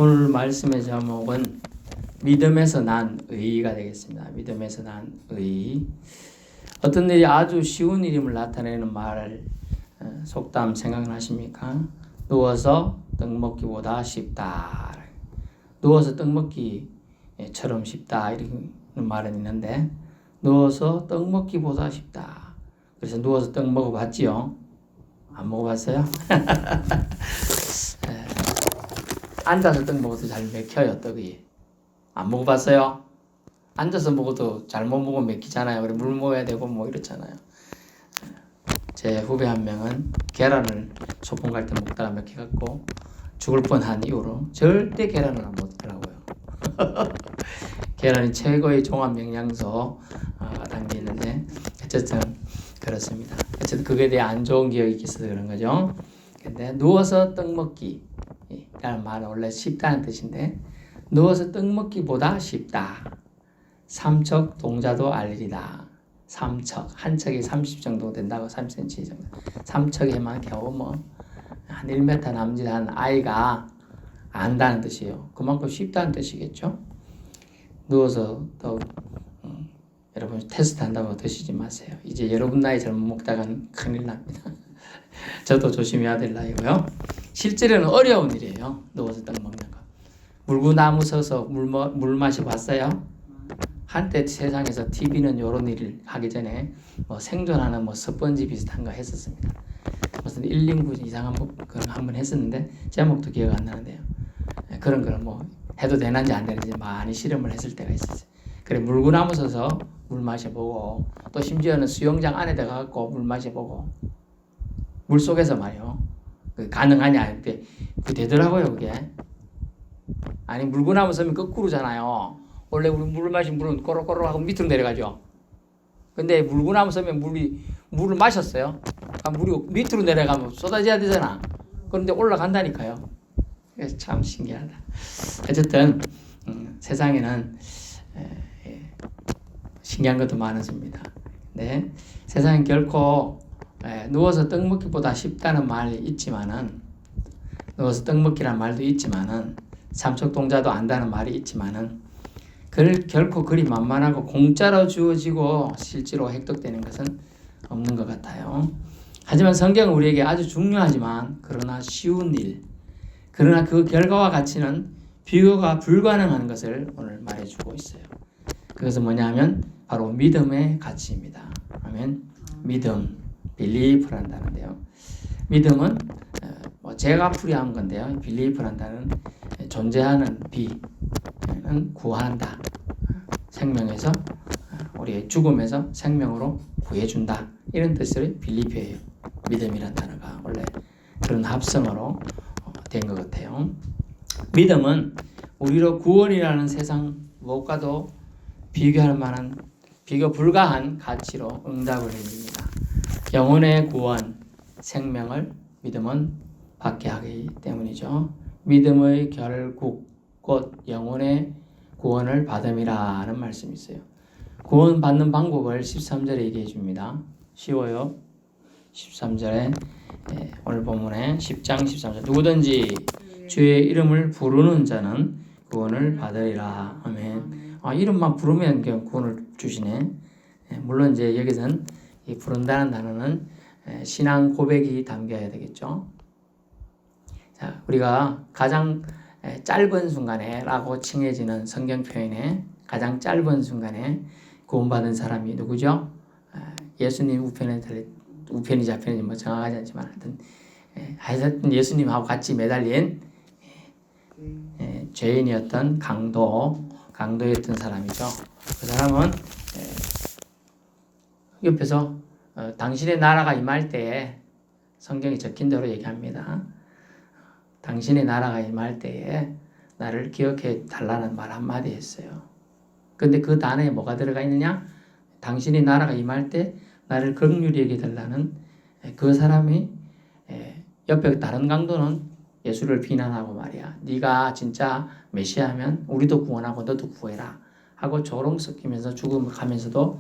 오늘 말씀의 제목은 믿음에서 난 의가 되겠습니다. 믿음에서 난 의. 어떤 일이 아주 쉬운 일임을 나타내는 말을 속담 생각나십니까? 누워서 떡 먹기보다 쉽다. 누워서 떡 먹기처럼 쉽다 이런 말은 있는데 누워서 떡 먹기보다 쉽다. 그래서 누워서 떡 먹어봤지요? 안 먹어봤어요? 앉아서 떡 먹어도 잘 맥혀요. 떡이. 안 먹어봤어요? 앉아서 먹어도 잘못 먹으면 맥히잖아요. 그래 물 먹어야 되고 뭐 이렇잖아요. 제 후배 한 명은 계란을 소풍 갈 때 먹다가 맥혀갖고 죽을 뻔한 이후로 절대 계란을 안 먹더라고요. 계란이 최고의 종합 영양소 담기는데 어쨌든 그렇습니다. 어쨌든 그거에 대해 안 좋은 기억이 있어서 그런 거죠. 근데 누워서 떡 먹기 라는 말은 원래 쉽다는 뜻인데 누워서 떡 먹기보다 쉽다. 삼척 동자도 알리리다. 삼척 한 척이 30 정도 된다고 3cm 정도. 삼척에만 겨우 한 1m 남짓한 아이가 안다는 뜻이에요. 그만큼 쉽다는 뜻이겠죠. 누워서 떡 여러분 테스트 한다고 드시지 마세요. 이제 여러분 나이 잘못 먹다가는 큰일 납니다. 저도 조심해야 될 나이고요. 실제로는 어려운 일이에요. 누워서 떡 먹는 거. 물구나무 서서 물 마셔봤어요? 한때 세상에서 TV는 이런 일을 하기 전에 생존하는 스펀지 비슷한 거 했었습니다. 무슨 1인분 이상한 그런 한번 했었는데 제목도 기억 안 나는데요. 그런 걸 해도 되는지 안 되는지 많이 실험을 했을 때가 있었어요. 그래 물구나무 서서 물 마셔보고 또 심지어는 수영장 안에다 가고 물 마셔보고 물 속에서 말이요. 가능하냐 이렇게 되더라고요 그게. 아니 물구나무 서면 거꾸로잖아요. 원래 우리 물 마신 물은 꼬록꼬록 하고 밑으로 내려가죠. 근데 물구나무 서면 물을 마셨어요. 물이 밑으로 내려가면 쏟아져야 되잖아. 그런데 올라간다니까요. 그래서 참 신기하다. 어쨌든 세상에는 신기한 것도 많았습니다. 네, 세상엔 결코 누워서 떡 먹기보다 쉽다는 말이 있지만은 누워서 떡 먹기란 말도 있지만은 삼척 동자도 안다는 말이 있지만은 결코 그리 만만하고 공짜로 주어지고 실제로 획득되는 것은 없는 것 같아요. 하지만 성경은 우리에게 아주 중요하지만 그러나 쉬운 일, 그러나 그 결과와 가치는 비교가 불가능한 것을 오늘 말해주고 있어요. 그것은 뭐냐면 바로 믿음의 가치입니다. 아멘. 믿음, believe란다는데요. 믿음은 제가 풀이한 건데요. believe란다는 존재하는 비는 구한다. 생명에서 우리의 죽음에서 생명으로 구해준다. 이런 뜻으로 believe예요. 믿음이란 단어가 원래 그런 합성어로 된 것 같아요. 믿음은 우리로 구원이라는 세상 무엇과도 비교할 만한 비교 불가한 가치로 응답을 해줍니다. 영혼의 구원, 생명을 믿음은 받게 하기 때문이죠. 믿음의 결국 곧 영혼의 구원을 받음이라는 말씀이 있어요. 구원받는 방법을 13절에 얘기해 줍니다. 쉬워요. 13절에 오늘 본문에 10장 13절 누구든지 주의 이름을 부르는 자는 구원을 받으리라. 아멘. 이름만 부르면 그냥 구원을 주시네. 물론 이제 여기서는 이 부른다는 단어는 신앙 고백이 담겨야 되겠죠. 자, 우리가 가장 짧은 순간에 라고 칭해지는 성경 표현에 가장 짧은 순간에 구원받은 사람이 누구죠? 예수님 우편이 좌편인지 정확하지 않지만 하여튼 예수님하고 같이 매달린 죄인이었던 강도였던 사람이죠. 그 사람은 옆에서 당신의 나라가 임할 때에 성경이 적힌 대로 얘기합니다. 당신의 나라가 임할 때에 나를 기억해 달라는 말 한마디 했어요. 근데 그 단어에 뭐가 들어가 있느냐? 당신의 나라가 임할 때 나를 긍휼히 여겨 달라는 그 사람이 옆에 다른 강도는 예수를 비난하고 말이야. 네가 진짜 메시아면 우리도 구원하고 너도 구해라 하고 조롱 섞이면서 죽음을 가면서도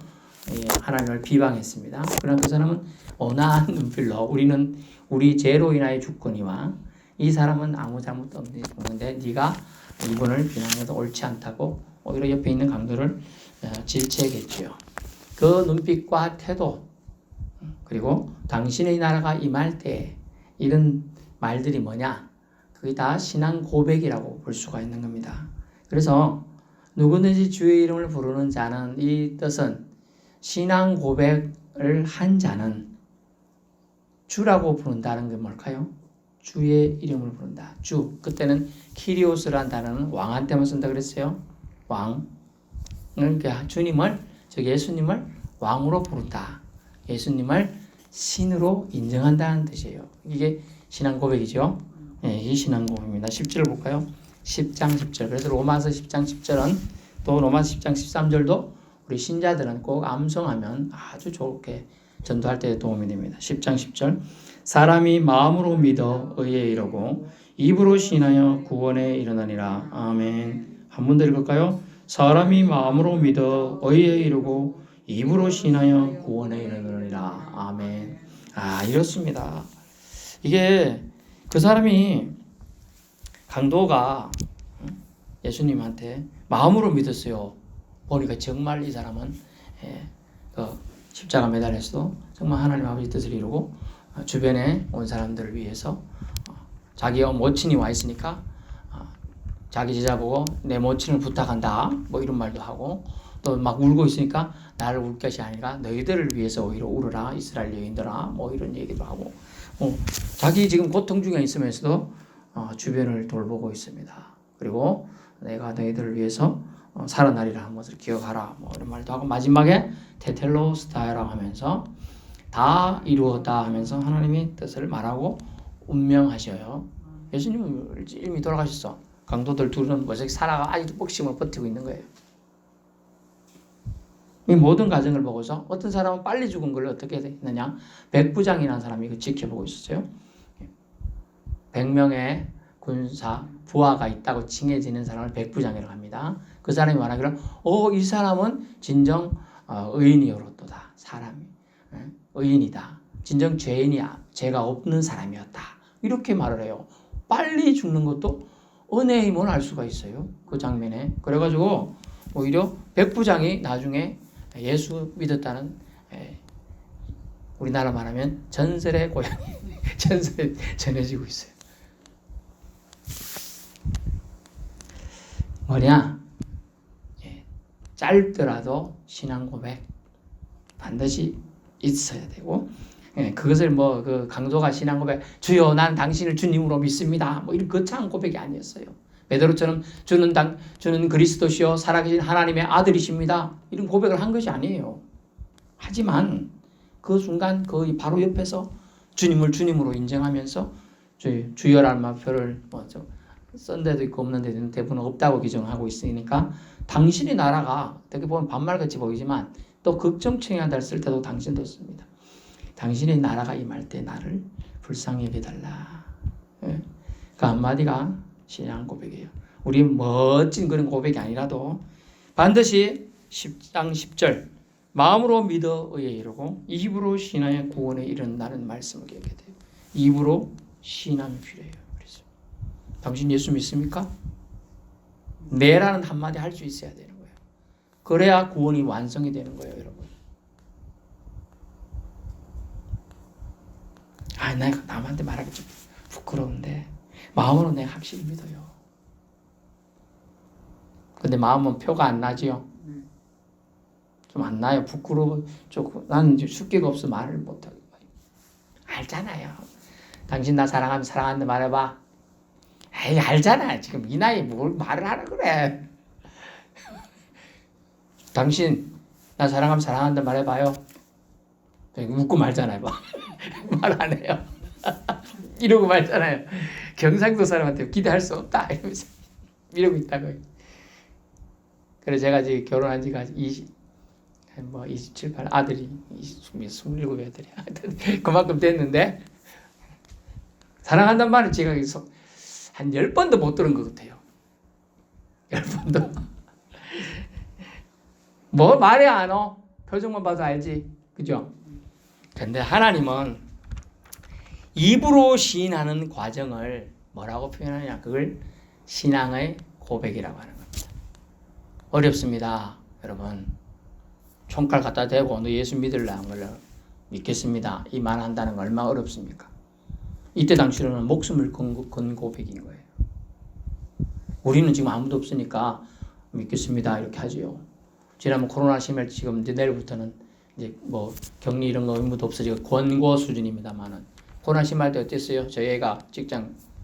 하나님을 비방했습니다. 그러나 그 사람은 온화한 눈빛로 우리 죄로 인하여 죽거니와 이 사람은 아무 잘못도 없는데 네가 이분을 비난하는 것도 옳지 않다고 오히려 옆에 있는 강도를 질책했지요. 그 눈빛과 태도 그리고 당신의 나라가 임할 때 이런 말들이 뭐냐? 그게 다 신앙 고백이라고 볼 수가 있는 겁니다. 그래서 누구든지 주의 이름을 부르는 자는 이 뜻은 신앙 고백을 한 자는 주라고 부른다는 게 뭘까요? 주의 이름을 부른다. 주. 그때는 키리오스라는 단어는 왕한테만 쓴다 그랬어요. 왕. 그러니까 주님을, 즉 예수님을 왕으로 부른다. 예수님을 신으로 인정한다는 뜻이에요. 이게 신앙 고백이죠. 네, 이 신앙 고백입니다. 10절 볼까요? 10장 10절. 그래서 로마서 10장 10절은 또 로마서 10장 13절도 우리 신자들은 꼭 암송하면 아주 좋게 전도할 때 도움이 됩니다. 10장 10절. 사람이 마음으로 믿어 의에 이르고 입으로 신하여 구원에 이르나니라. 아멘. 한 번 더 읽을까요? 사람이 마음으로 믿어 의에 이르고 입으로 신하여 구원에 이르느니라. 아멘. 이렇습니다. 이게 그 사람이 강도가 예수님한테 마음으로 믿었어요. 보니까 정말 이 사람은 십자가 매달려서도 정말 하나님 아버지 뜻을 이루고 주변에 온 사람들을 위해서 자기 모친이 와 있으니까 자기 제자 보고 내 모친을 부탁한다 뭐 이런 말도 하고 또 막 울고 있으니까 나를 울 것이 아니라 너희들을 위해서 오히려 울어라 이스라엘 여인들아 뭐 이런 얘기도 하고 자기 지금 고통 중에 있으면서도 주변을 돌보고 있습니다. 그리고 내가 너희들을 위해서 살아나리라 하는 것을 기억하라 뭐 이런 말도 하고 마지막에 테텔로스타이라고 하면서 다 이루었다 하면서 하나님의 뜻을 말하고 운명하셔요. 예수님은 이미 돌아가셨어. 강도들 둘은 어차피 살아가 아직도 복심을 버티고 있는 거예요. 이 모든 과정을 보고서 어떤 사람은 빨리 죽은 걸 어떻게 했느냐? 백부장이라는 사람이 이거 지켜보고 있었어요. 100명의 군사 부하가 있다고 칭해지는 사람을 백부장이라고 합니다. 그 사람이 말하기를 이 사람은 진정 의인이었도다. 사람이 의인이다. 진정 죄인이야. 죄가 없는 사람이었다. 이렇게 말을 해요. 빨리 죽는 것도 은혜의 힘을 알 수가 있어요. 그 장면에. 그래가지고 오히려 백부장이 나중에 예수 믿었다는 우리나라 말하면 전설의 고향이 전설에 전해지고 있어요. 뭐냐? 짧더라도 신앙 고백 반드시 있어야 되고 그것을 그 강도가 신앙 고백 주여 난 당신을 주님으로 믿습니다 뭐 이런 거창한 고백이 아니었어요. 베드로처럼 주는 그리스도시요 살아계신 하나님의 아들이십니다 이런 고백을 한 것이 아니에요. 하지만 그 순간 그 바로 옆에서 주님을 주님으로 인정하면서 주여라는 말표를 쓴 데도 있고 없는 데도 대부분 없다고 규정하고 있으니까 당신의 나라가 어떻게 보면 반말같이 보이지만 또 걱정층에 쓸 때도 당신도 씁니다. 당신의 나라가 임할 때 나를 불쌍히 여겨달라. 그 한마디가 신앙 고백이에요. 우리 멋진 그런 고백이 아니라도 반드시 10장 10절 마음으로 믿어 의에 이르고 입으로 신하여 구원에 이른다는 말씀을 기억해야 돼요. 입으로 신함이 필요해요. 그래서 당신 예수 믿습니까? 네라는 한마디 할 수 있어야 되는 거예요. 그래야 구원이 완성이 되는 거예요, 여러분. 내가 남한테 말하기 좀 부끄러운데 마음으로 내가 확실히 믿어요. 근데 마음은 표가 안 나지요. 좀 안 나요. 부끄러워. 나는 이제 숫기가 없어 말을 못하고. 알잖아요. 당신 나 사랑하면 사랑한다 말해봐. 에이 알잖아. 지금 이 나이에 뭘 말을 하라 그래. 당신 나 사랑하면 사랑한다 말해봐요. 웃고 말잖아요. 말 안 해요. 이러고 말잖아요. 경상도 사람한테 기대할 수 없다 이러면서 이러고 있다고요. 그래서 제가 지금 결혼한 지가 27, 8 아들이 27 애들이 그만큼 됐는데 사랑한다는 말을 제가 한 10번도 못 들은 것 같아요. 10번도. 뭐 말이 안 와. 표정만 봐도 알지. 그죠? 근데 하나님은 입으로 시인하는 과정을 뭐라고 표현하냐? 그걸 신앙의 고백이라고 하는 겁니다. 어렵습니다. 여러분. 총칼 갖다 대고 너 예수 믿을래? 안 걸려? 믿겠습니다. 이 말 한다는 거 얼마나 어렵습니까? 이때 당시로는 목숨을 건 고백인 거예요. 우리는 지금 아무도 없으니까 믿겠습니다. 이렇게 하지요. 지난번 코로나 심할 때 지금 이제 내일부터는 이제 뭐 격리 이런 거 의무도 없어지고 권고 수준입니다만은 코로나 심할 때 어땠어요? 저희 애가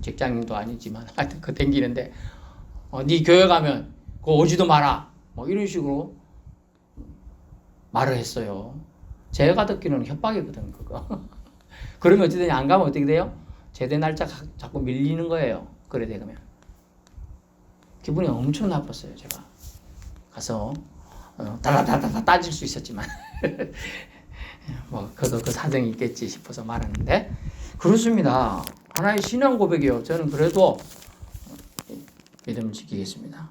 직장인도 아니지만 하여튼 그 댕기는데 네 교회 가면 그거 오지도 마라. 뭐 이런 식으로 말을 했어요. 제가 듣기로는 협박이거든 그거. 그러면 어떻게 되냐? 안 가면 어떻게 돼요? 제대 날짜 자꾸 밀리는 거예요. 그래 되면 기분이 엄청 나빴어요. 제가 가서 다다다다 따질 수 있었지만 뭐 그도 그 사정이 있겠지 싶어서 말하는데 그렇습니다. 하나의 신앙 고백이요. 저는 그래도 믿음 지키겠습니다.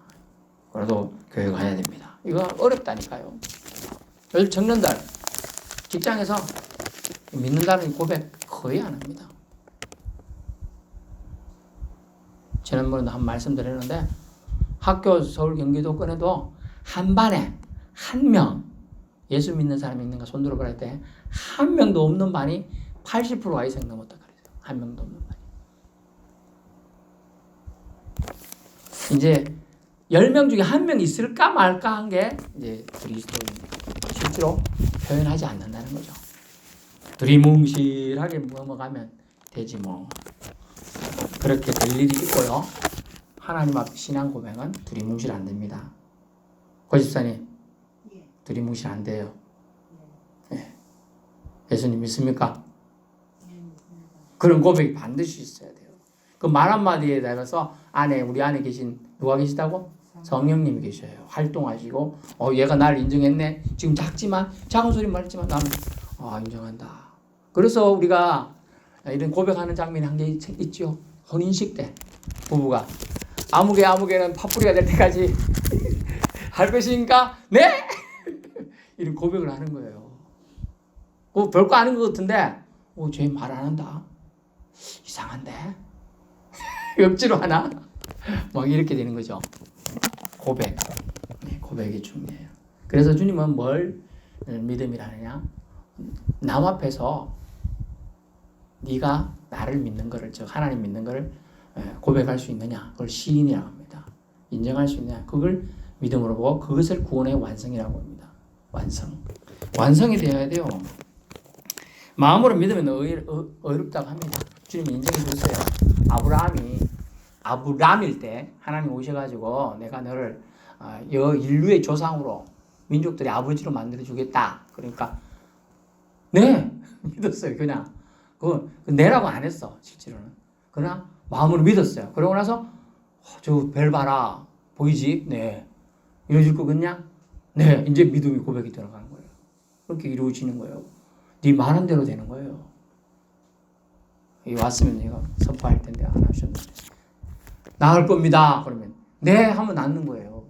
그래도 교회 가야 됩니다. 이거 어렵다니까요. 요즘 청년들 직장에서 믿는다는 고백 거의 안 합니다. 지난번에도 한 말씀 드렸는데 학교 서울 경기도 꺼내도 한 반에 한 명 예수 믿는 사람이 있는가 손 들어보라 할 때 한 명도 없는 반이 80%가 이상 넘었다 그랬어요. 한 명도 없는 반이. 이제 10명 중에 한 명 있을까 말까 한 게 이제 그리스도인입니다. 실제로 표현하지 않는다는 거죠. 두리뭉실하게 넘어가면 되지 뭐. 그렇게 될 일이 있고요. 하나님 앞 신앙 고백은 두리뭉실 안 됩니다. 고집사님, 두리뭉실 안 돼요. 예. 예수님 믿습니까? 그런 고백이 반드시 있어야 돼요. 그 말 한마디에 대해서 우리 안에 계신 누가 계시다고? 성령님이 계셔요. 활동하시고 얘가 나를 인정했네. 지금 작은 소리 말했지만 나는 인정한다. 그래서 우리가 이런 고백하는 장면이 한 개 있죠. 혼인식 때 부부가 아무개는 파뿌리가 될 때까지 할 것인가? 네! 이런 고백을 하는 거예요. 별거 아닌 것 같은데 쟤 말 안 한다. 이상한데? 억지로 하나? 막 이렇게 되는 거죠. 고백. 고백이 중요해요. 그래서 주님은 뭘 믿음이라 하느냐? 남 앞에서 네가 나를 믿는 거를, 즉 하나님 믿는 거를 고백할 수 있느냐? 그걸 시인이라고 합니다. 인정할 수 있느냐? 그걸 믿음으로 보고 그것을 구원의 완성이라고 합니다. 완성이 되어야 돼요. 마음으로 믿으면 어렵다고 합니다. 주님이 인정해 주세요. 아브라함일 때 하나님 오셔가지고 내가 너를 인류의 조상으로 민족들의 아버지로 만들어 주겠다. 그러니까 네 믿었어요. 그냥 그 내라고 안 했어 실제로는. 그러나 마음으로 믿었어요. 그러고 나서 저 별 봐라 보이지? 네. 이루어질 거겠냐? 네. 이제 믿음이 고백이 들어가는 거예요. 그렇게 이루어지는 거예요. 네 말한 대로 되는 거예요. 여기 왔으면 내가 선포할 텐데 안 하셨는데 나을 겁니다. 그러면 네 하면 낫는 거예요.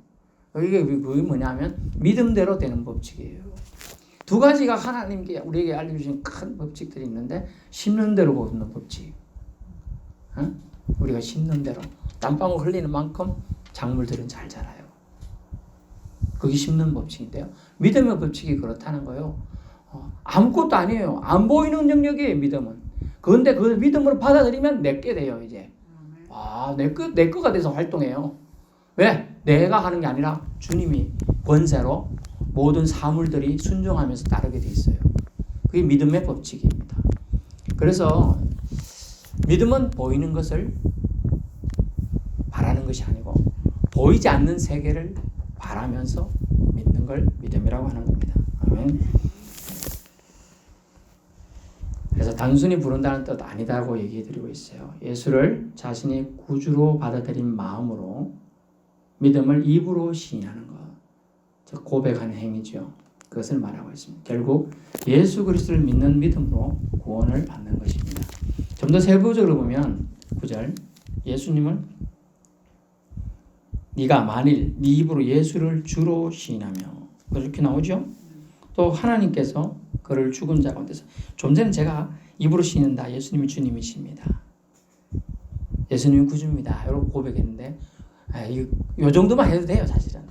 이게 그게 뭐냐면 믿음대로 되는 법칙이에요. 두 가지가 하나님께 우리에게 알려주신 큰 법칙들이 있는데 심는 대로 거두는 법칙. 우리가 심는 대로 땀방울 흘리는 만큼 작물들은 잘 자라요. 그게 심는 법칙인데요. 믿음의 법칙이 그렇다는 거예요. 아무것도 아니에요. 안 보이는 영역이에요. 믿음은. 그런데 그 믿음으로 받아들이면 내게 돼요. 이제 내 거가 돼서 활동해요. 왜? 내가 하는 게 아니라 주님이 권세로 모든 사물들이 순종하면서 따르게 돼 있어요. 그게 믿음의 법칙입니다. 그래서 믿음은 보이는 것을 바라는 것이 아니고 보이지 않는 세계를 바라면서 믿는 걸 믿음이라고 하는 겁니다. 아멘. 그래서 단순히 부른다는 뜻 아니다고 얘기해 드리고 있어요. 예수를 자신의 구주로 받아들인 마음으로 믿음을 입으로 시인하는 것, 즉 고백하는 행위죠. 그것을 말하고 있습니다. 결국 예수 그리스도를 믿는 믿음으로 구원을 받는 것입니다. 좀 더 세부적으로 보면 9절 예수님을 네가 만일 네 입으로 예수를 주로 시인하며 그렇게 나오죠. 또 하나님께서 그를 죽은 자 가운데서 좀 전에 제가 입으로 시인한다. 예수님이 주님이십니다. 예수님이 구주입니다. 이렇게 고백했는데 요 정도만 해도 돼요, 사실은.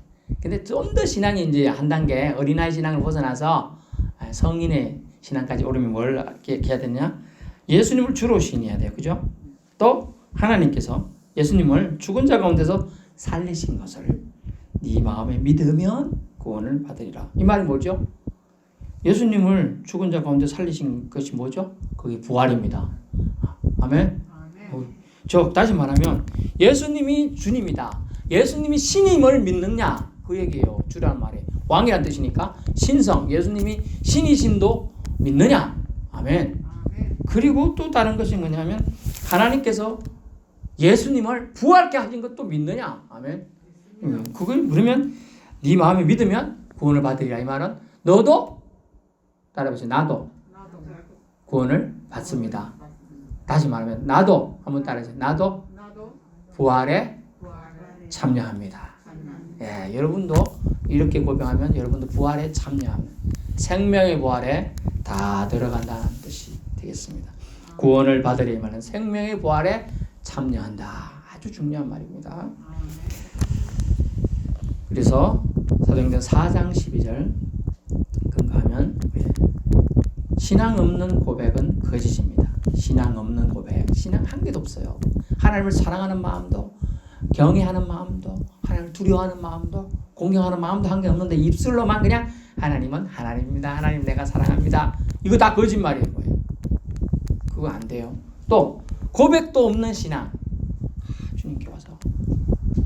근데 좀 더 신앙이 이제 한 단계 어린아이 신앙을 벗어나서 성인의 신앙까지 오르면 뭘 해야 되냐? 예수님을 주로 시인해야 돼요, 그죠? 또 하나님께서 예수님을 죽은 자 가운데서 살리신 것을 네 마음에 믿으면 구원을 받으리라. 이 말이 뭐죠? 예수님을 죽은 자 가운데 살리신 것이 뭐죠? 그게 부활입니다. 아멘. 저 다시 말하면 예수님이 주님이다. 예수님이 신임을 믿느냐 그 얘기예요. 주라는 말이 왕이란 뜻이니까 신성 예수님이 신이심도 믿느냐. 아멘. 그리고 또 다른 것이 뭐냐면 하나님께서 예수님을 부활케 하신 것도 믿느냐. 아멘. 그걸 그러면 네 마음에 믿으면 구원을 받으리라. 이 말은 너도 따라해보세요. 나도 구원을 받습니다. 다시 말하면 나도 한번 따라해보세요. 나도 부활에 참여합니다. 예, 여러분도 이렇게 고백하면 여러분도 부활에 참여합니다. 생명의 부활에 다 들어간다는 뜻이 되겠습니다. 구원을 받으리 말은 생명의 부활에 참여한다. 아주 중요한 말입니다. 그래서 사도행전 4장 12절 근거하면 신앙 없는 고백은 거짓입니다. 신앙 없는 고백, 신앙 한 개도 없어요. 하나님을 사랑하는 마음도 경외하는 마음도 하나님을 두려워하는 마음도 공경하는 마음도 한 개 없는데 입술로만 그냥 하나님은 하나님입니다. 하나님 내가 사랑합니다. 이거 다 거짓말이에요. 그거 안 돼요. 또 고백도 없는 신앙. 주님께 와서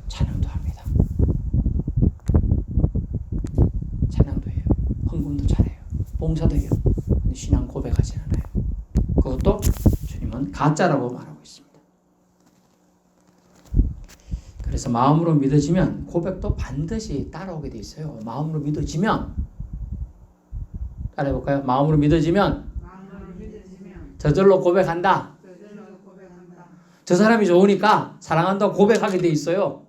찬양도 합니다. 찬양도 해요. 헌금도 잘해요. 봉사도 해요. 근데 신앙 고백하지 않아요. 그것도 주님은 가짜라고 말하고 있습니다. 그래서 마음으로 믿어지면 고백도 반드시 따라오게 돼 있어요. 마음으로 믿어지면 따라해볼까요? 마음으로 믿어지면 저절로 고백한다. 저 사람이 좋으니까 사랑한다고 고백하게 돼 있어요.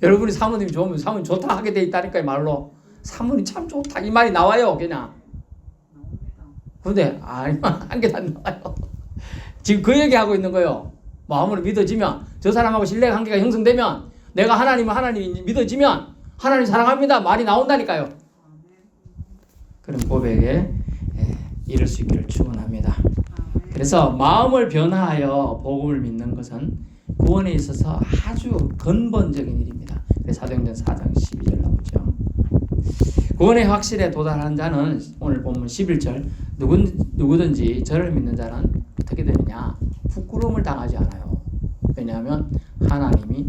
여러분이 사모님이 좋으면 사모님 좋다 하게 돼 있다니까요. 말로 사모님 참 좋다 이 말이 나와요. 그냥. 근데 한 개도 안 나와요. 지금 그 얘기하고 있는 거예요. 마음으로 믿어지면 저 사람하고 신뢰 관계가 형성되면 내가 하나님이 믿어지면 하나님 사랑합니다 말이 나온다니까요. 그런 고백에 이룰 수 있기를 축원합니다. 그래서 마음을 변화하여 복음을 믿는 것은 구원에 있어서 아주 근본적인 일입니다. 그래서 사도행전 4장 12절 나오죠. 구원의 확실에 도달한 자는 오늘 본문 11절 누구든지 저를 믿는 자는 어떻게 되느냐? 부끄러움을 당하지 않아요. 왜냐하면 하나님이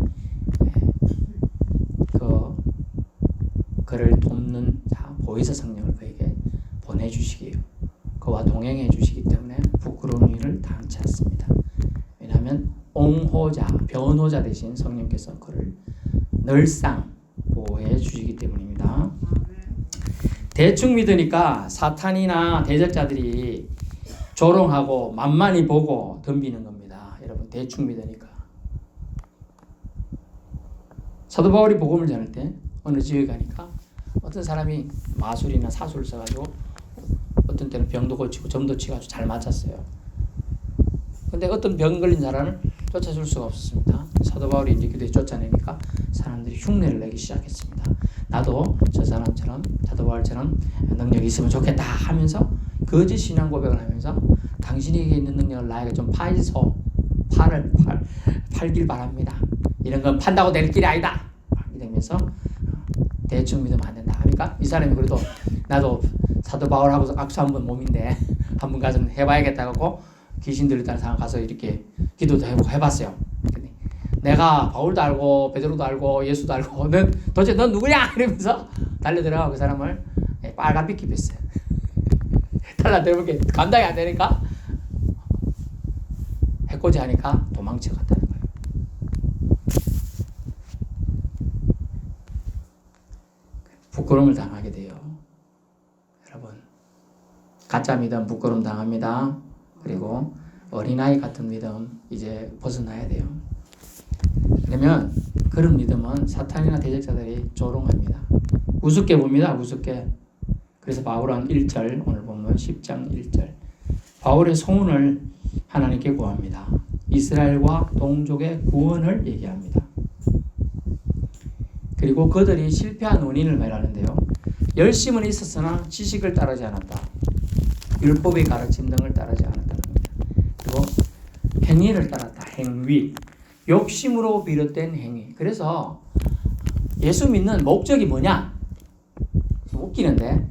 그를 돕는 보혜사 성령을 그에게 보내주시기요. 그와 동행해 주시기 때문에 부끄러운 일을 당치 않습니다. 왜냐하면 옹호자, 변호자 되신 성령께서 그를 늘상 보호해 주시기 때문입니다. 대충 믿으니까 사탄이나 대적자들이 조롱하고 만만히 보고 덤비는 겁니다. 여러분 대충 믿으니까. 사도 바울이 복음을 전할 때 어느 지역에 가니까 어떤 사람이 마술이나 사술을 써가지고 어떤 때는 병도 고치고 점도 치가지고 잘 맞았어요. 근데 어떤 병 걸린 사람을 쫓아줄 수가 없었습니다. 사도 바울이 이제 교대에 쫓아내니까 사람들이 흉내를 내기 시작했습니다. 나도 저 사람처럼 사도 바울처럼 능력이 있으면 좋겠다 하면서 거짓 신앙 고백을 하면서 당신에게 있는 능력을 나에게 좀 팔길 바랍니다. 이런 건 판다고 될 길이 아니다. 이러면서 대충 믿으면 안 된다. 그러니까 이 사람이 그래도 나도 사도 바울하고 악수 한번 몸인데 한번 가서 해봐야겠다고 귀신 들렸다는 사람 가서 이렇게 기도도 해봤어요. 내가 바울도 알고 베드로도 알고 예수도 알고 도대체 넌 누구냐? 이러면서 달려들어가 그 사람을 빨간빛 킵했어요. 달라들어볼게 감당이 안 되니까 해코지 하니까 도망쳐 갔다는 거예요. 부끄러움을 당하게 돼요. 여러분 가짜 믿음 부끄러움 당합니다. 그리고 어린아이 같은 믿음 이제 벗어나야 돼요. 그러면 그런 믿음은 사탄이나 대적자들이 조롱합니다. 우습게 봅니다. 우습게. 그래서 바울은 1절 오늘 보면 10장 1절 바울의 소원을 하나님께 구합니다. 이스라엘과 동족의 구원을 얘기합니다. 그리고 그들이 실패한 원인을 말하는데요. 열심은 있었으나 지식을 따르지 않았다. 율법의 가르침 등을 따르지 않았다는 겁니다. 그리고 행위를 따랐다. 행위. 욕심으로 비롯된 행위. 그래서 예수 믿는 목적이 뭐냐? 웃기는데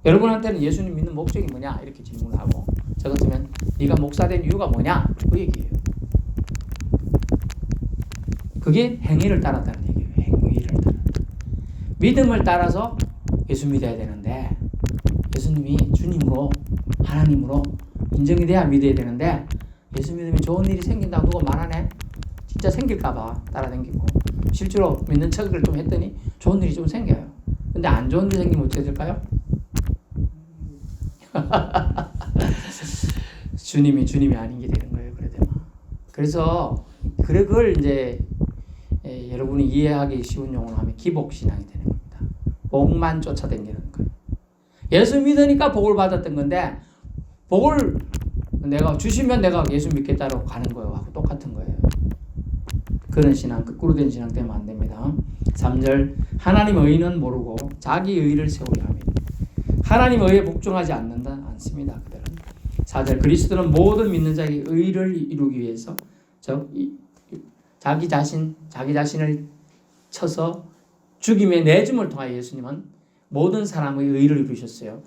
여러분한테는 예수님 믿는 목적이 뭐냐? 이렇게 질문하고 저 같으면 네가 목사 된 이유가 뭐냐? 그 얘기예요. 그게 행위를 따랐다는 얘기예요. 행위를 따라. 믿음을 따라서 예수 믿어야 되는데 예수님이 주님으로 하나님으로 인정이 돼야 믿어야 되는데 예수 믿으면 좋은 일이 생긴다고 누가 말하네? 진짜 생길까봐 따라다니고 실제로 믿는 척을 좀 했더니 좋은 일이 좀 생겨요. 근데 안 좋은 일이 생기면 어떻게 될까요? 주님이 아닌 게 되는 거예요. 그래서 그걸 이제 여러분이 이해하기 쉬운 용어로 하면 기복신앙이 되는 겁니다. 복만 쫓아다니는 거예요. 예수 믿으니까 복을 받았던 건데 복을 내가 주시면 내가 예수 믿겠다고 가는 거예요. 하고 똑같은 거예요. 그런 신앙, 거꾸로 된 신앙 되면 안 됩니다. 3절 하나님의 의는 모르고 자기 의를 세우려 합니다. 하나님의 의에 복종하지 않습니다. 그들은. 4절 그리스도는 모든 믿는 자에게 의를 이루기 위해서 자기 자신을 쳐서 죽임의 내줌을 통하여 예수님은 모든 사람의 의를 이루셨어요.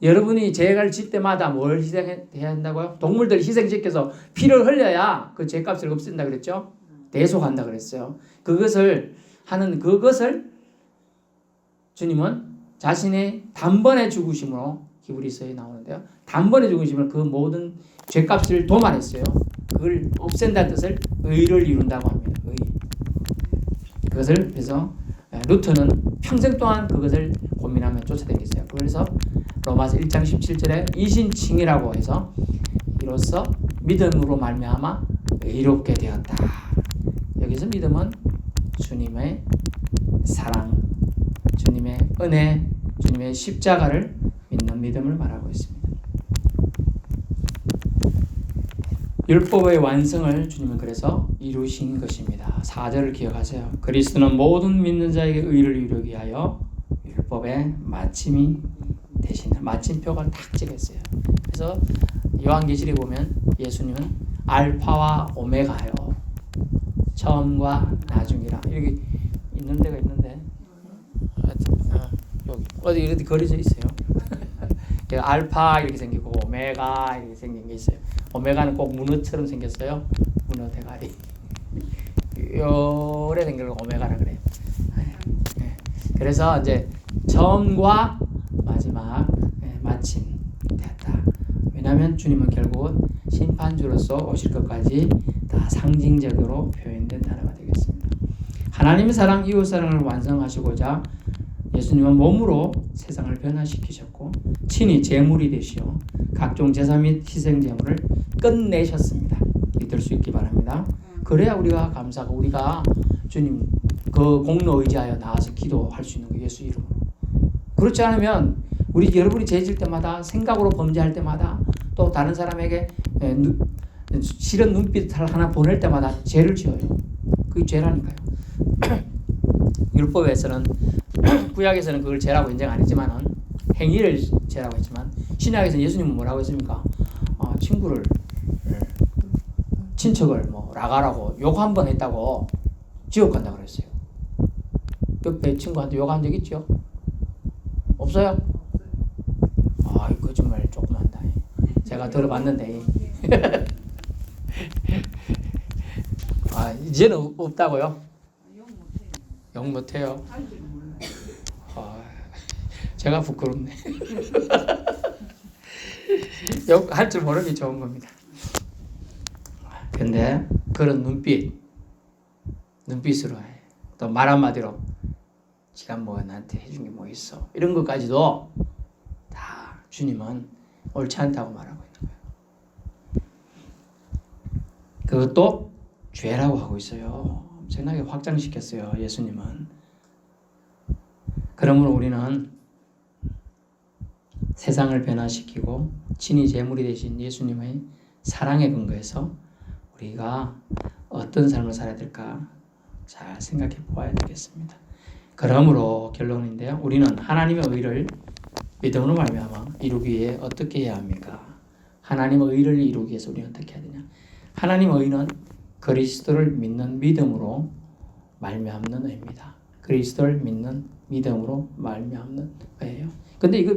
여러분이 죄를 짓 때마다 뭘 희생해야 한다고요? 동물들 희생시켜서 피를 흘려야 그 죄값을 없앤다 그랬죠? 대속한다 그랬어요. 그것을 주님은 자신의 단번에 죽으심으로 히브리서에 나오는데요. 단번에 죽으심으로 그 모든 죄값을 도말했어요. 그걸 없앤다는 뜻을 의를 이룬다고 합니다. 의. 그것을 그래서 루터는 평생 동안 그것을 고민하며 쫓아다녔어요. 그래서 로마서 1장 17절에 이신칭이라고 해서 이로써 믿음으로 말미암아 의롭게 되었다. 여기서 믿음은 주님의 사랑, 주님의 은혜, 주님의 십자가를 믿는 믿음을 말하고 있습니다. 율법의 완성을 주님은 그래서 이루신 것입니다. 4절을 기억하세요. 그리스도는 모든 믿는 자에게 의를 이루기 위하여 율법의 마침이 되신다. 마침표가 딱 찍혔어요. 그래서 요한계시록에 보면 예수님은 알파와 오메가요. 처음과 나중이라. 여기 있는 데가 있는데 여기 어디 이렇게 그려져 있어요. 알파 이렇게 생기고 오메가 이렇게 생긴 게 있어요. 오메가는 꼭 문어처럼 생겼어요. 문어 대가리. 요래 생긴 걸 오메가라 그래요. 그래서 이제 처음과 마지막 마침 되었다. 왜냐하면 주님은 결국은 심판주로서 오실 것까지 다 상징적으로 표현된 단어가 되겠습니다. 하나님의 사랑, 이웃 사랑을 완성하시고자 예수님은 몸으로 세상을 변화시키셨고 친히 제물이 되시어 각종 제사 및 희생 제물을 끝내셨습니다. 믿을 수 있기 바랍니다. 그래야 우리가 감사하고 우리가 주님 그 공로 의지하여 나와서 기도할 수 있는 거 예수 이름으로. 그렇지 않으면 여러분이 죄질 때마다 생각으로 범죄할 때마다 또 다른 사람에게 싫은 눈빛을 하나 보낼 때마다 죄를 지어요. 그게 죄라니까요. 율법에서는 구약에서는 그걸 죄라고 인정 안 했지만은 행위를 죄라고 했지만 신약에서는 예수님은 뭐라고 했습니까? 친척을 라가라고 욕 한 번 했다고 지옥 간다 그랬어요. 옆에 친구한테 욕한 적 있죠? 없어요? 거짓말 조금 한다. 제가 들어봤는데 이제는 없다고요? 욕 못해요. 제가 부끄럽네. 욕할 줄 모르는 게 좋은 겁니다. 근데 그런 눈빛으로 해. 또 말 한마디로 지가 나한테 해준 게 뭐 있어. 이런 것까지도 다 주님은 옳지 않다고 말하고 있는 거예요. 그것도 죄라고 하고 있어요. 엄청나게 확장시켰어요. 예수님은. 그러므로 우리는 세상을 변화시키고 친히 제물이 되신 예수님의 사랑에 근거해서 우리가 어떤 삶을 살아야 될까 잘 생각해 보아야 되겠습니다. 그러므로 결론인데요. 우리는 하나님의 의를 믿음으로 말미암아 이루기 위해 어떻게 해야 합니까? 하나님의 의를 이루기 위해서 우리는 어떻게 해야 되냐? 하나님의 의는 그리스도를 믿는 믿음으로 말미암는 의입니다. 그리스도를 믿는 믿음으로 말미암는 의예요. 근데 이거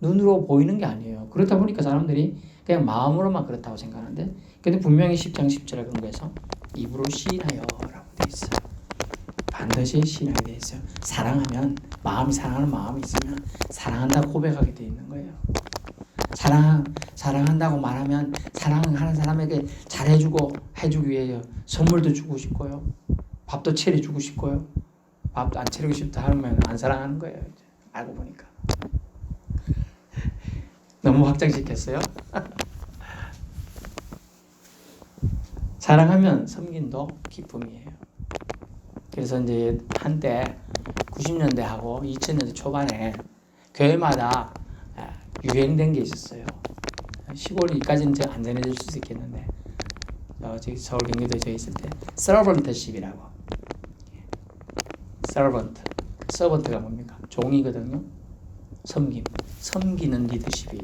눈으로 보이는 게 아니에요. 그렇다 보니까 사람들이 그냥 마음으로만 그렇다고 생각하는데, 근데 분명히 10장 10절에 근거해서 입으로 시인하여라고 되어 있어요. 반드시 시인하게 되어 있어요. 사랑하면, 마음이 사랑하는 마음이 있으면 사랑한다고 고백하게 되어 있는 거예요. 사랑한다고 말하면 사랑하는 사람에게 잘해주고 해주기 위해 선물도 주고 싶고요. 밥도 차려주고 싶고요. 밥도 안 차리고 싶다 하면 안 사랑하는 거예요. 알고 보니까. 너무 확장시켰어요? 사랑하면 섬김도 기쁨이에요. 그래서 이제 한때 90년대하고 2000년대 초반에 교회마다 유행된 게 있었어요. 시골이까지는 안 전해질 수 있겠는데, 저기 서울 경기도에 있을 때 서번트십이라고. 서번트가 뭡니까? 종이거든요. 섬기는 리더십이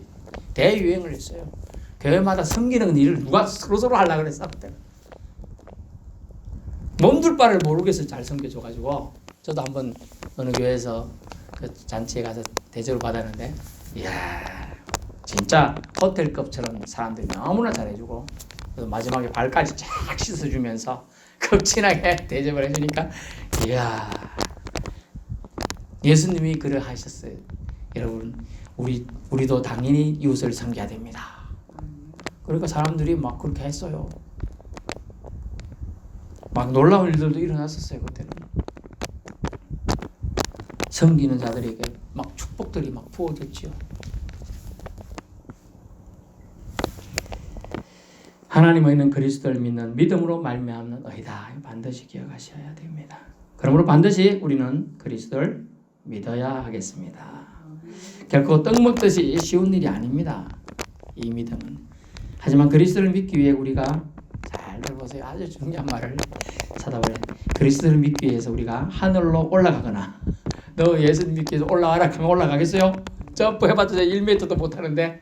대유행을 했어요. 교회마다 섬기는 일을 누가 서로 하려고 그랬어. 몸둘 바를 모르겠어. 잘 섬겨줘가지고 저도 한번 어느 교회에서 그 잔치에 가서 대접을 받았는데, 이야, 진짜 호텔급처럼 사람들이 너무나 잘해주고, 그래서 마지막에 발까지 쫙 씻어주면서 급진하게 대접을 해주니까, 이야, 예수님이 그러하셨어요. 여러분, 우리도 당연히 이웃을 섬겨야 됩니다. 그러니까 사람들이 막 그렇게 했어요. 막 놀라운 일들도 일어났었어요. 그때는 섬기는 자들에게 막 축복들이 막 부어졌지요. 하나님의 의는 그리스도를 믿는 믿음으로 말미암는 의다. 반드시 기억하셔야 됩니다. 그러므로 반드시 우리는 그리스도를 믿어야 하겠습니다. 결코 떡 먹듯이 쉬운 일이 아닙니다. 이 믿음은. 하지만 그리스도를 믿기 위해 우리가, 잘 들어보세요. 아주 중요한 말을 찾아보래. 그리스도를 믿기 위해서 우리가 하늘로 올라가거나, 너 예수님 믿기 위해서 올라가라 하면 올라가겠어요? 점프 해봤자 1m도 못하는데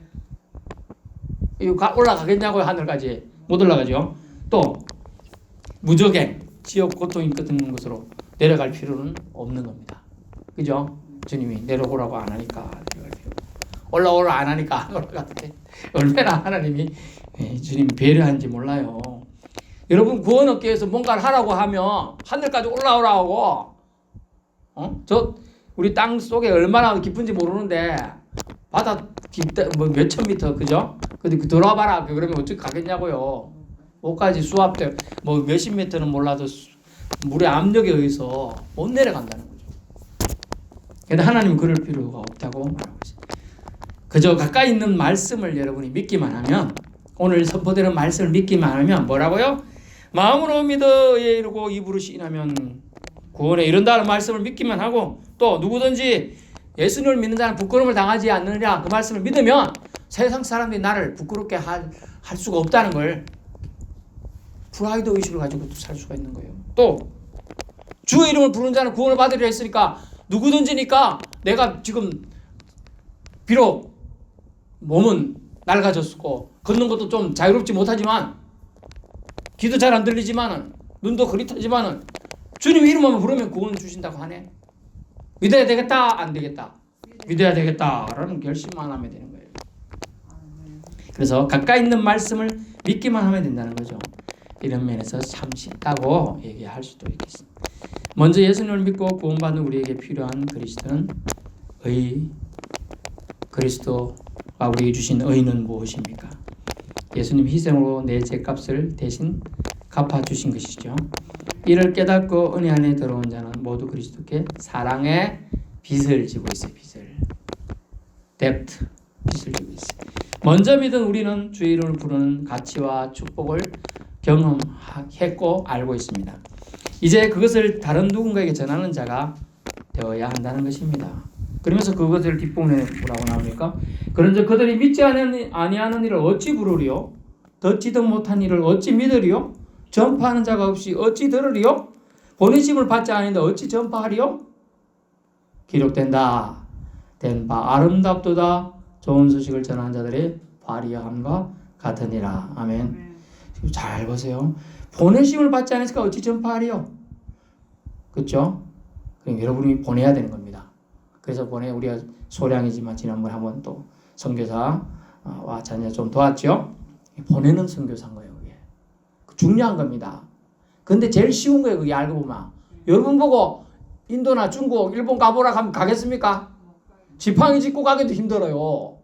이거 올라가겠냐고요. 하늘까지 못 올라가죠. 또 무적행, 지옥 고통이 끝없는 곳으로 내려갈 필요는 없는 겁니다. 그죠? 주님이 내려오라고 안 하니까 내려갈 필요, 올라오라 안 하니까 안 올라가는데 얼마나 하나님이 주님이 배려한지 몰라요. 여러분, 구원 얻기 위해서 뭔가를 하라고 하면 하늘까지 올라오라고, 저 우리 땅 속에 얼마나 깊은지 모르는데 바다 깊다 뭐 몇천 미터, 그죠? 근데 들어와봐라 그러면 어떻게 가겠냐고요. 못가지. 수압대 뭐 몇십 미터는 몰라도 물의 압력에 의해서 못 내려간다는 거죠. 근데 하나님은 그럴 필요가 없다고 말하고 있습니다. 그저 가까이 있는 말씀을 여러분이 믿기만 하면, 오늘 선포되는 말씀을 믿기만 하면 뭐라고요? 마음으로 믿어 이르고 입으로 시인하면 구원에 이른다는 말씀을 믿기만 하고, 또 누구든지 예수님을 믿는 자는 부끄러움을 당하지 않느냐, 그 말씀을 믿으면 세상 사람들이 나를 부끄럽게 할 수가 없다는 걸, 프라이드 의식을 가지고 살 수가 있는 거예요. 또 주의 이름을 부르는 자는 구원을 받으리라 했으니까, 누구든지니까 내가 지금 비록 몸은 낡아졌고 걷는 것도 좀 자유롭지 못하지만, 귀도 잘 안 들리지만은, 눈도 흐릿하지만은 주님 이름만 부르면 구원 주신다고 하네. 믿어야 되겠다, 안 되겠다? 믿어야 되겠다라는 결심만 하면 되는 거예요. 그래서 가까이 있는 말씀을 믿기만 하면 된다는 거죠. 이런 면에서 참 쉽다고 얘기할 수도 있겠습니다. 먼저 예수님을 믿고 구원받는 우리에게 필요한 그리스도는 그리스도가 우리에게 주신 의는 무엇입니까? 예수님 희생으로 내 죄값을 대신 갚아주신 것이죠. 이를 깨닫고 은혜 안에 들어온 자는 모두 그리스도께 사랑의 빚을 지고 있어요. 빚을 지고 있어요. 먼저 믿은 우리는 주의 이름을 부르는 가치와 축복을 경험했고 알고 있습니다. 이제 그것을 다른 누군가에게 전하는 자가 되어야 한다는 것입니다. 그러면서 그것을 뒷부분에 뭐라고 나옵니까? 그런즉 그들이 믿지 아니하는 일을 어찌 부르리요? 듣지도 못한 일을 어찌 믿으리요? 전파하는 자가 없이 어찌 들으리요? 보내심을 받지 않는데 어찌 전파하리요? 기록된다. 된 바 아름답도다. 좋은 소식을 전하는 자들의 발휘함과 같으니라. 아멘. 잘 보세요. 보내심을 받지 않으니까 어찌 전파하리요? 그렇죠? 그럼 여러분이 보내야 되는 겁니다. 그래서 우리가 소량이지만 지난번에 한번 또 선교사와 자녀 좀 도왔죠? 보내는 선교사인 거예요. 그게 중요한 겁니다. 근데 제일 쉬운 거예요. 그게 알고 보면. 여러분 보고 인도나 중국, 일본 가보라 하면 가겠습니까? 지팡이 짚고 가기도 힘들어요.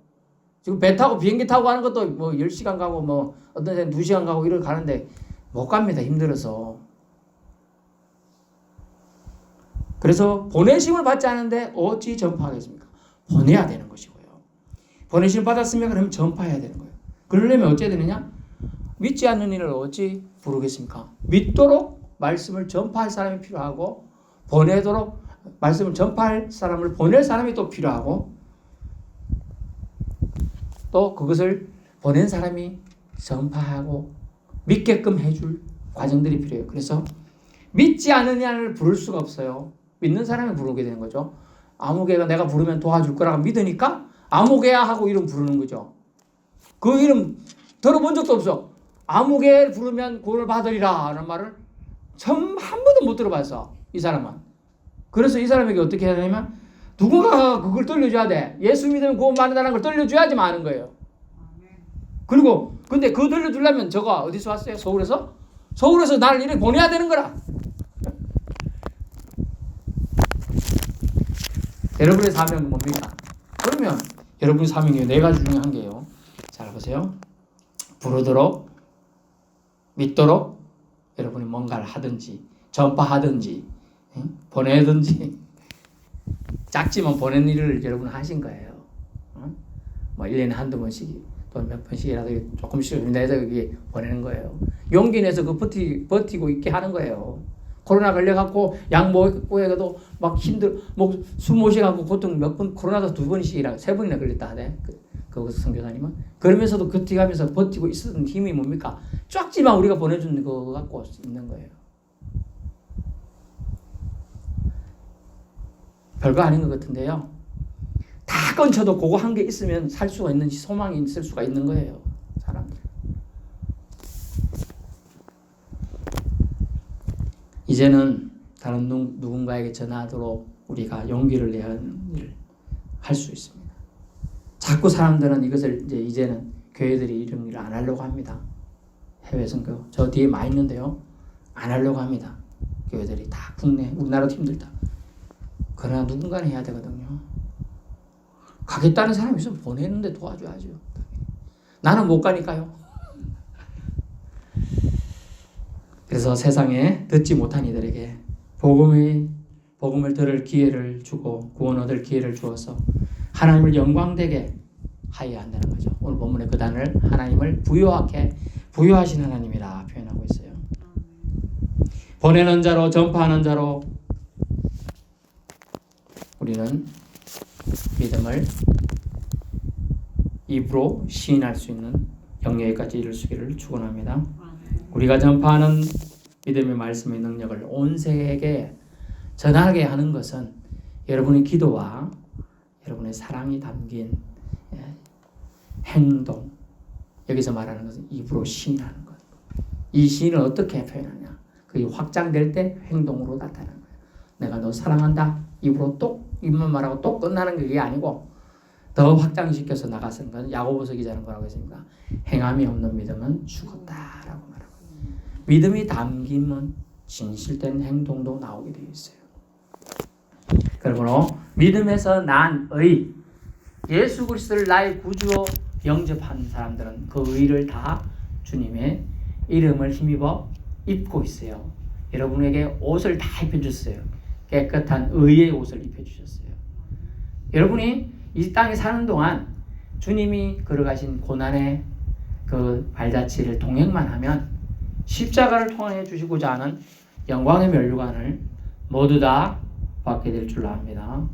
지금 배 타고 비행기 타고 가는 것도 뭐 10시간 가고 뭐 어떤 데는 2시간 가고 이렇게 가는데 못 갑니다. 힘들어서. 그래서 보내심을 받지 않는데 어찌 전파하겠습니까? 보내야 되는 것이고요. 보내심을 받았으면 그러면 전파해야 되는 거예요. 그러려면 어찌해야 되느냐? 믿지 않는 이를 어찌 부르겠습니까? 믿도록 말씀을 전파할 사람이 필요하고 보내도록 말씀을 전파할 사람을 보낼 사람이 또 필요하고 또 그것을 보낸 사람이 전파하고 믿게끔 해줄 과정들이 필요해요. 그래서 믿지 않느냐를 부를 수가 없어요. 믿는 사람이 부르게 되는 거죠. 아무개가 내가 부르면 도와줄 거라고 믿으니까 아무개야 하고 이름 부르는 거죠. 그 이름 들어본 적도 없어. 아무개 부르면 구원을 받으리라 하는 말을 한 번도 못 들어봤어. 이 사람은. 그래서 이 사람에게 어떻게 해야 되냐면 누군가 그걸 들려줘야 돼. 예수 믿으면 구원 받는다는 걸 들려줘야지 아는 거예요. 그리고 근데 그거 들려주려면 저거 어디서 왔어요? 서울에서? 서울에서 나를 이렇게 보내야 되는 거라. 여러분의 사명은 뭡니까? 그러면 여러분의 사명이 네 가지 중에 한 개예요. 잘 보세요. 부르도록, 믿도록, 여러분이 뭔가를 하든지, 전파하든지, 보내든지, 작지만 보낸 일을 여러분 하신 거예요. 뭐 1년에 한두 번씩, 또 몇 번씩이라도 조금씩 내서 여기 보내는 거예요. 용기 내서 그 버티고 있게 하는 거예요. 코로나 걸려갖고 약 먹고 해도 막 숨 못 쉬어갖고 고통 몇 번, 코로나도 2번씩이라 3번이나 걸렸다 하대. 거기서 선교사님은. 그러면서도 버티가면서 버티고 있었던 힘이 뭡니까? 쫙지만 우리가 보내주는 거 갖고 있는 거예요. 별거 아닌 것 같은데요. 다 건쳐도 그거 한 개 있으면 살 수가 있는 소망이 있을 수가 있는 거예요. 사람들. 이제는 다른 누군가에게 전하도록 우리가 용기를 내야 하는 일을 할 수 있습니다. 자꾸 사람들은 이것을 이제는 교회들이 이런 일을 안 하려고 합니다. 해외 선교 저 뒤에 많이 있는데요. 안 하려고 합니다. 교회들이 다 국내 우리나라도 힘들다. 그러나 누군가는 해야 되거든요. 가겠다는 사람이 있으면 보내는데 도와줘야죠. 나는 못 가니까요. 그래서 세상에 듣지 못한 이들에게 복음을 들을 기회를 주고 구원 얻을 기회를 주어서 하나님을 영광되게 하여야 한다는 거죠. 오늘 본문의 그 단을 하나님을 부요하신 하나님이라 표현하고 있어요. 보내는 자로 전파하는 자로 우리는 믿음을 입으로 시인할 수 있는 영예까지 이룰 수 있기를 축원합니다. 우리가 전파하는 믿음의 말씀의 능력을 온 세계에 전하게 하는 것은 여러분의 기도와 여러분의 사랑이 담긴 행동, 여기서 말하는 것은 입으로 시인하는 것. 이 시인을 어떻게 표현하냐? 그게 확장될 때 행동으로 나타나는 거예요. 내가 너 사랑한다. 입으로 똑 입만 말하고 똑 끝나는 게 아니고 더 확장시켜서 나가서는 건 야고보서 기자는 뭐라고 했습니까? 행함이 없는 믿음은 죽었다라고 말하고 믿음이 담기면 진실된 행동도 나오게 되어 있어요. 그러므로 믿음에서 난 의, 예수 그리스도를 나의 구주로 영접한 사람들은 그 의를 다 주님의 이름을 힘입어 입고 있어요. 여러분에게 옷을 다 입혀줬어요. 깨끗한 의의 옷을 입혀주셨어요. 여러분이 이 땅에 사는 동안 주님이 걸어가신 고난의 그 발자취를 동행만 하면 십자가를 통해 주시고자 하는 영광의 면류관을 모두 다 받게 될 줄로 압니다.